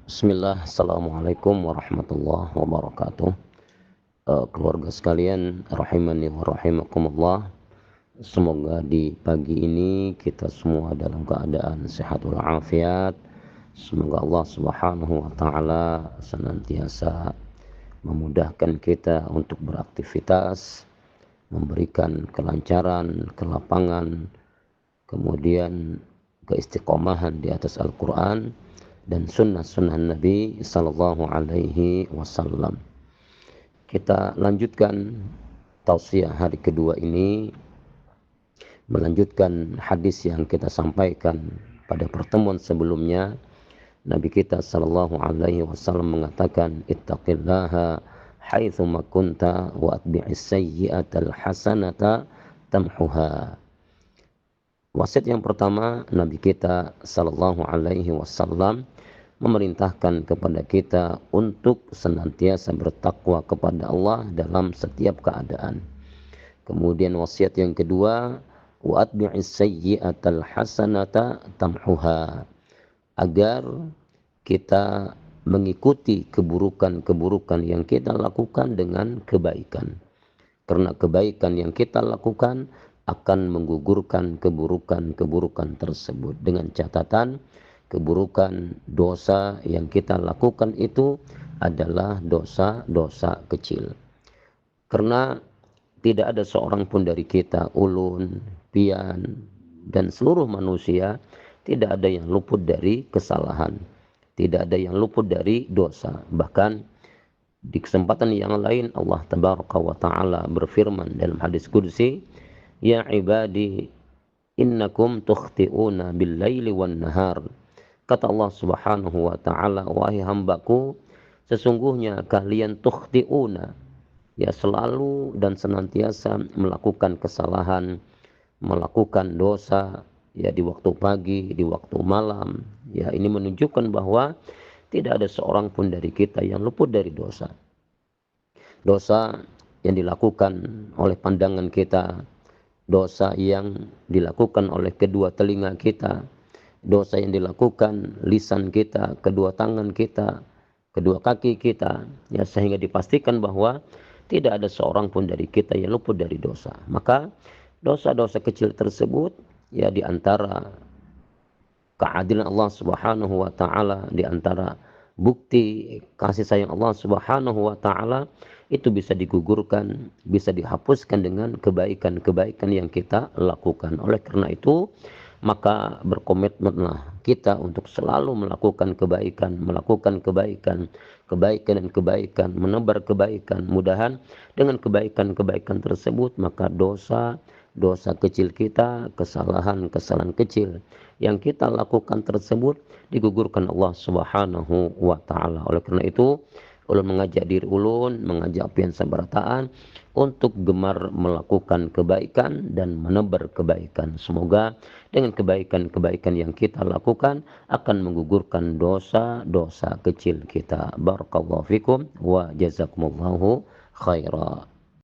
Bismillah, Assalamualaikum warahmatullahi wabarakatuh. Keluarga sekalian, rahimani wa rahimakumullah. Semoga di pagi ini kita semua dalam keadaan sehat walafiat. Semoga Allah Subhanahu wa taala senantiasa memudahkan kita untuk beraktivitas, memberikan kelancaran, kelapangan, kemudian keistiqomahan di atas Al-Quran dan sunnah-sunnah Nabi Sallallahu Alaihi Wasallam. Kita lanjutkan tausiah hari kedua ini, melanjutkan hadis yang kita sampaikan pada pertemuan sebelumnya. Nabi kita Sallallahu Alaihi Wasallam mengatakan, ittaqillaha haitsuma kunta wa atbi'is sayyi'atal hasanata tamhuha. Wasiat yang pertama, Nabi kita Sallallahu Alaihi Wasallam memerintahkan kepada kita untuk senantiasa bertakwa kepada Allah dalam setiap keadaan. Kemudian wasiat yang kedua, wa atbi'is sayyi'atal hasanata tamhuha, agar kita mengikuti keburukan-keburukan yang kita lakukan dengan kebaikan. Karena kebaikan yang kita lakukan akan menggugurkan keburukan-keburukan tersebut, dengan catatan keburukan dosa yang kita lakukan itu adalah dosa-dosa kecil. Karena tidak ada seorang pun dari kita, ulun, pian, dan seluruh manusia, tidak ada yang luput dari kesalahan, tidak ada yang luput dari dosa. Bahkan di kesempatan yang lain Allah Tabaraka wa Ta'ala berfirman dalam hadis qudsi, ya ibadi innakum tukhti'una bil laili wan nahar. Kata Allah Subhanahu wa Ta'ala, wahai hambaku, sesungguhnya kalian tukhti'una, ya selalu dan senantiasa melakukan kesalahan, melakukan dosa, ya di waktu pagi, di waktu malam. Ya, ini menunjukkan bahwa tidak ada seorang pun dari kita yang luput dari dosa. Dosa yang dilakukan oleh pandangan kita, dosa yang dilakukan oleh kedua telinga kita, dosa yang dilakukan lisan kita, kedua tangan kita, kedua kaki kita, ya, sehingga dipastikan bahwa tidak ada seorang pun dari kita yang luput dari dosa. Maka dosa-dosa kecil tersebut, ya, di antara keadilan Allah Subhanahu wa Ta'ala, di antara bukti kasih sayang Allah Subhanahu wa Ta'ala, itu bisa digugurkan, bisa dihapuskan dengan kebaikan-kebaikan yang kita lakukan. Oleh karena itu, maka berkomitmenlah kita untuk selalu melakukan kebaikan, kebaikan dan kebaikan, menebar kebaikan. Mudahan dengan kebaikan-kebaikan tersebut, maka dosa kecil kita, kesalahan kecil yang kita lakukan tersebut digugurkan Allah Subhanahu wa Ta'ala. Oleh karena itu, ulun mengajak diri ulun, mengajak pian sabarataan untuk gemar melakukan kebaikan dan menebar kebaikan. Semoga dengan kebaikan-kebaikan yang kita lakukan akan menggugurkan dosa-dosa kecil kita. Barakallahu fikum wa jazakumullahu khaira.